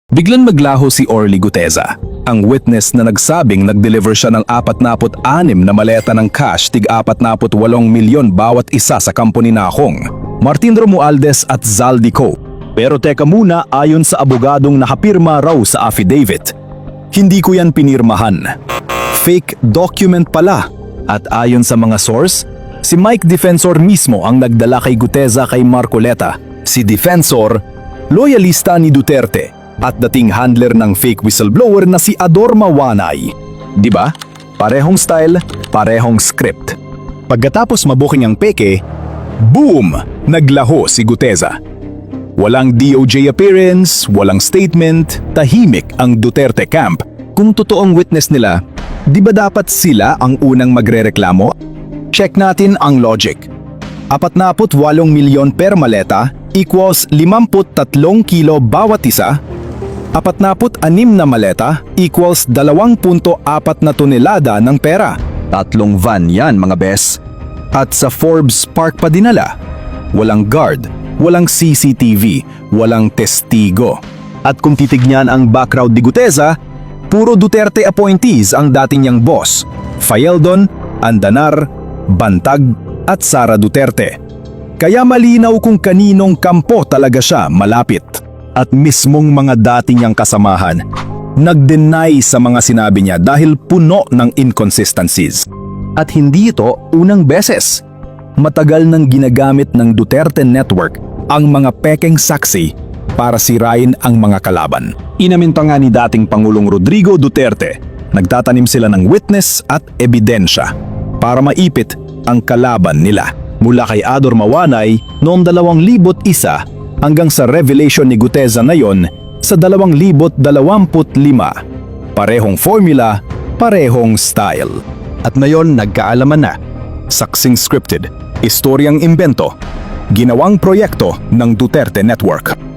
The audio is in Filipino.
Biglang maglaho si Orly Guteza, ang witness na nagsabing nag-deliver siya ng 46 na maleta ng cash tig 48 milyon bawat isa sa kampo ni Nakong, Martin Romualdez at Zaldi Co. Pero teka muna, ayon sa abogadong nakapirma raw sa affidavit, hindi ko yan pinirmahan. Fake document pala. At ayon sa mga source, si Mike Defensor mismo ang nagdala kay Guteza kay Marcoleta. Si Defensor, loyalista ni Duterte at dating handler ng fake whistleblower na si Adorma Wanay. Diba? Parehong style, parehong script. Pagkatapos mabuking ang peke, boom! Naglaho si Guteza. Walang DOJ appearance, walang statement, tahimik ang Duterte camp. Kung totoong witness nila, di ba dapat sila ang unang magrereklamo? Check natin ang logic. 48 milyon per maleta equals 53 kilo bawat isa. 46 na maleta equals 2.4 na tonelada ng pera. 3 van yan mga bes. At sa Forbes Park pa dinala. Walang guard, walang CCTV, walang testigo. At kung titignan ang background ni Guteza, puro Duterte appointees ang dati niyang boss. Fayeldon, Andanar, Bantag at Sara Duterte. Kaya malinaw kung kaninong kampo talaga siya malapit. At mismong mga dati niyang kasamahan, nag-deny sa mga sinabi niya dahil puno ng inconsistencies. At hindi ito unang beses. Matagal nang ginagamit ng Duterte Network ang mga pekeng saksi para sirain ang mga kalaban. Inaminto nga ni dating Pangulong Rodrigo Duterte, nagtatanim sila ng witness at ebidensya para maipit ang kalaban nila. Mula kay Adorma Wanay noong 2001 hanggang sa revelation ni Guteza na yon sa 2025. Parehong formula, parehong style. At ngayon nagkaalaman na. Saksing scripted, istoryang imbento, ginawang proyekto ng Duterte Network.